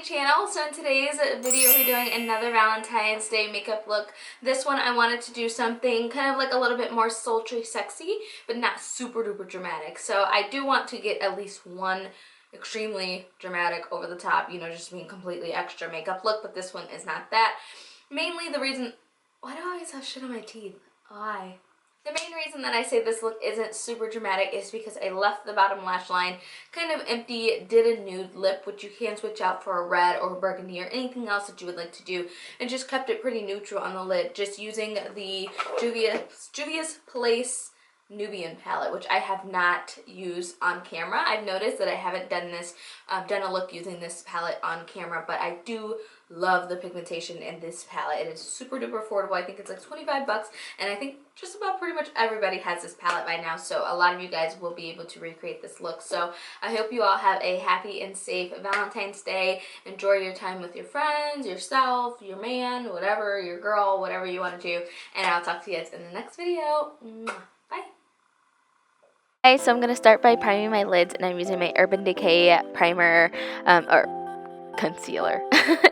channel. So in today's video we're doing another Valentine's Day makeup look. This one I wanted to do something kind of like a little bit more sultry sexy, but not super duper dramatic. So I do want to get at least one extremely dramatic over the top, you know, just being completely extra makeup look, but this one is not that. Mainly the reason, why do I always have shit on my teeth? Why? The main reason that I say this look isn't super dramatic is because I left the bottom lash line kind of empty, did a nude lip, which you can switch out for a red or a burgundy or anything else that you would like to do, and just kept it pretty neutral on the lid, just using the Juvia's Place Nubian palette, which I have not used on camera. I've noticed that I haven't done this, done a look using this palette on camera, but I do love the pigmentation in this palette. It is super duper affordable. I think it's like 25 bucks, and I think just about pretty much everybody has this palette by now, so a lot of you guys will be able to recreate this look. So I hope you all have a happy and safe Valentine's Day. Enjoy your time with your friends, yourself, your man, whatever, your girl, whatever you want to do, and I'll talk to you guys in the next video. Bye. Okay, so I'm going to start by priming my lids, and I'm using my Urban Decay primer, or concealer.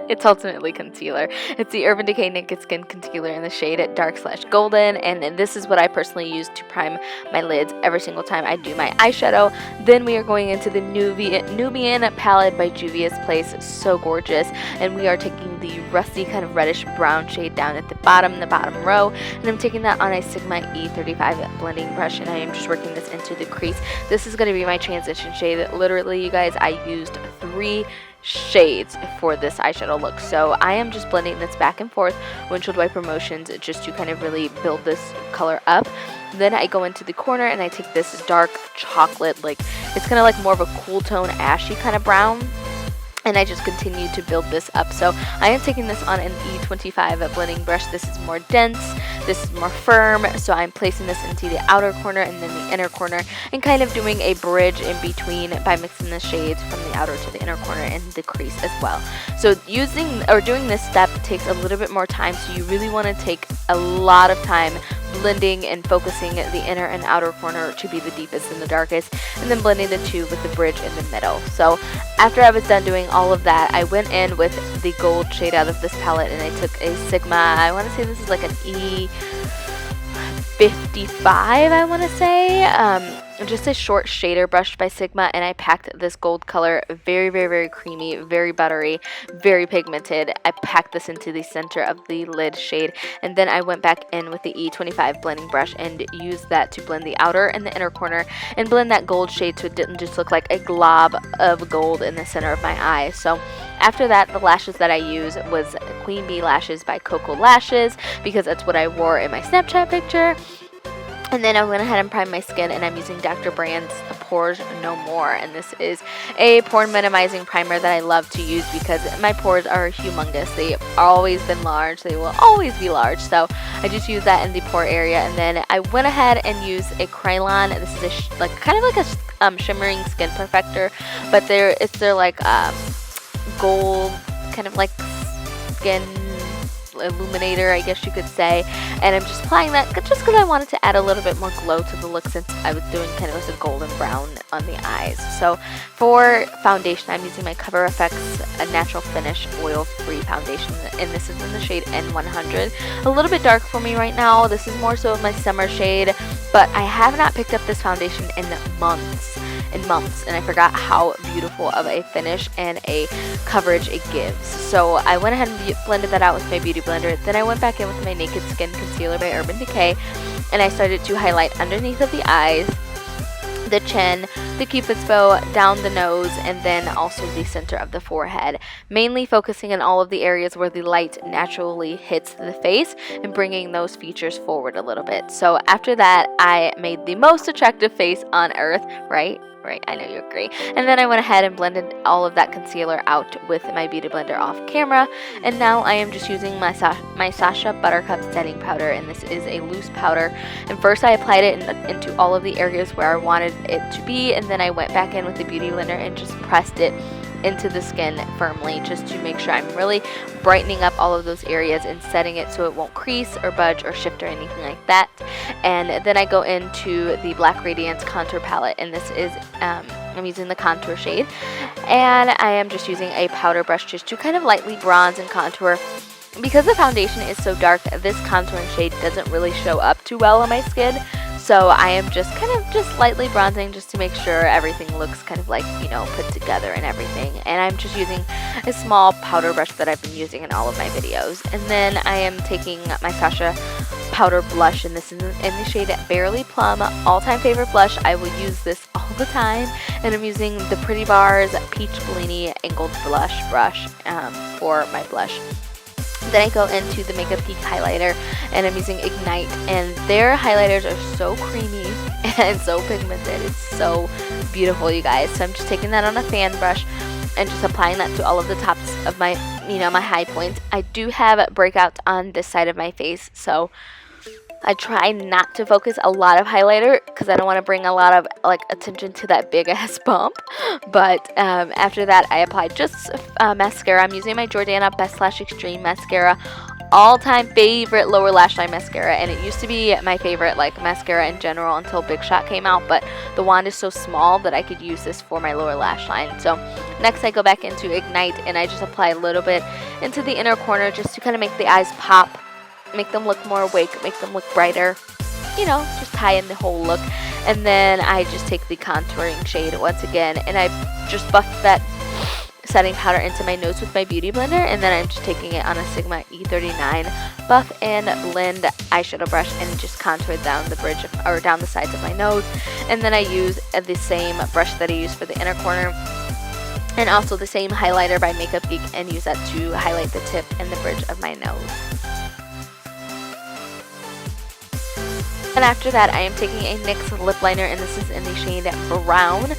It's ultimately concealer. It's the Urban Decay Naked Skin Concealer in the shade Dark/Golden, and this is what I personally use to prime my lids every single time I do my eyeshadow. Then we are going into the Nubian palette by Juvia's Place. So gorgeous. And we are taking the rusty kind of reddish brown shade down at the bottom row, and I'm taking that on a Sigma E35 blending brush, and I am just working this into the crease. This is going to be my transition shade. Literally, you guys, I used 3 shades for this eyeshadow look, so I am just blending this back and forth, windshield wiper motions, just to kind of really build this color up. Then I go into the corner and I take this dark chocolate, like it's kind of like more of a cool tone ashy kind of brown, and I just continue to build this up. So I am taking this on an E25 blending brush. This is more dense, this is more firm, so I'm placing this into the outer corner and then the inner corner, and kind of doing a bridge in between by mixing the shades from the outer to the inner corner and the crease as well. So doing this step takes a little bit more time, so you really want to take a lot of time blending and focusing the inner and outer corner to be the deepest and the darkest, and then blending the two with the bridge in the middle. So after I was done doing all of that, I went in with the gold shade out of this palette, and I took a Sigma, I want to say this is like an E55, I want to say, just a short shader brush by Sigma, and I packed this gold color, very, very, very creamy, very buttery, very pigmented. I packed this into the center of the lid shade, and then I went back in with the E25 blending brush and used that to blend the outer and the inner corner, and blend that gold shade so it didn't just look like a glob of gold in the center of my eye. So after that, the lashes that I used was Queen Bee lashes by Koko lashes, because that's what I wore in my Snapchat picture. And then I went ahead and primed my skin, and I'm using Dr.Brandt's Pores No More, and this is a pore minimizing primer that I love to use because my pores are humongous. They've always been large, they will always be large, so I just use that in the pore area. And then I went ahead and used a Kryolan. This is kind of like a shimmering skin perfector, but it's their like gold kind of like skin illuminator, I guess you could say, and I'm just applying that just because I wanted to add a little bit more glow to the look, since I was doing kind of like a golden brown on the eyes. So for foundation, I'm using my Coverfx Natural Finish Oil-Free Foundation, and this is in the shade N100. A little bit dark for me right now. This is more so of my summer shade, but I have not picked up this foundation in months, and I forgot how beautiful of a finish and a coverage it gives. So I went ahead and blended that out with my beauty blender. Then I went back in with my Naked Skin Concealer by Urban Decay, and I started to highlight underneath of the eyes, the chin, the cupid's bow, down the nose, and then also the center of the forehead, mainly focusing on all of the areas where the light naturally hits the face and bringing those features forward a little bit. So after that, I made the most attractive face on earth, right? I know you agree. And then I went ahead and blended all of that concealer out with my beauty blender off camera, and now I am just using my Sacha Buttercup setting powder, and this is a loose powder. And first I applied it into all of the areas where I wanted it to be, and then I went back in with the beauty blender and just pressed it into the skin firmly, just to make sure I'm really brightening up all of those areas and setting it so it won't crease or budge or shift or anything like that. And then I go into the Black Radiance contour palette, and this is I'm using the contour shade, and I am just using a powder brush just to kind of lightly bronze and contour. Because the foundation is so dark, this contouring shade doesn't really show up too well on my skin, so I am just kind of just lightly bronzing just to make sure everything looks kind of like, you know, put together and everything. And I'm just using a small powder brush that I've been using in all of my videos. And then I am taking my Sacha powder blush, and this is in the shade Barely Plum, all-time favorite blush. I will use this all the time, and I'm using the Pretty Bars Peach Bellini Angled Blush brush for my blush. Then I go into the MakeupGeek highlighter, and I'm using Ignite, and their highlighters are so creamy and so pigmented. It's so beautiful, you guys. So I'm just taking that on a fan brush and just applying that to all of the tops of my, you know, my high points. I do have breakouts on this side of my face, so I try not to focus a lot of highlighter because I don't want to bring a lot of like attention to that big ass bump. But after that, I applied just mascara. I'm using my Jordana Best Lash Extreme mascara, all-time favorite lower lash line mascara, and it used to be my favorite like mascara in general until Big Shot came out, but the wand is so small that I could use this for my lower lash line. So next I go back into Ignite, and I just apply a little bit into the inner corner just to kind of make the eyes pop, make them look more awake, make them look brighter, you know, just tie in the whole look. And then I just take the contouring shade once again, and I just buff that setting powder into my nose with my beauty blender, and then I'm just taking it on a Sigma E39 buff and blend eyeshadow brush and just contour down the bridge or down the sides of my nose. And then I use the same brush that I used for the inner corner, and also the same highlighter by MakeupGeek, and use that to highlight the tip and the bridge of my nose. And after that, I am taking a NYX lip liner, and this is in the shade Brown.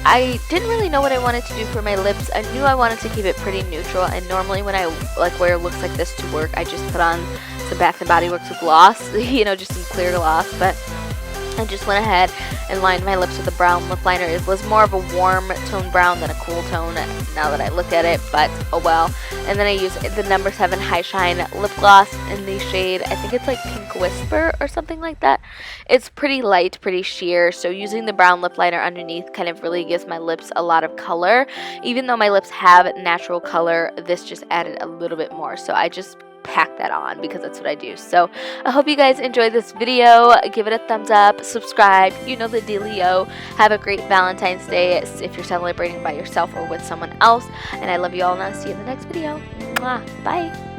I didn't really know what I wanted to do for my lips. I knew I wanted to keep it pretty neutral, and normally when I like wear looks like this to work, I just put on some Bath & Body Works gloss, you know, just some clear gloss. But I just went ahead and lined my lips with a brown lip liner. It was more of a warm tone brown than a cool tone now that I look at it, but oh well. And then I use the number 7 High Shine lip gloss in the shade, I think it's like Pink Whisper or something like that. It's pretty light, pretty sheer, so using the brown lip liner underneath kind of really gives my lips a lot of color. Even though my lips have natural color, this just added a little bit more, so I just pack that on because that's what I do. So I hope you guys enjoyed this video. Give it a thumbs up, subscribe, you know the dealio. Have a great Valentine's Day if you're celebrating by yourself or with someone else, and I love you all, and I'll see you in the next video. Mwah. Bye.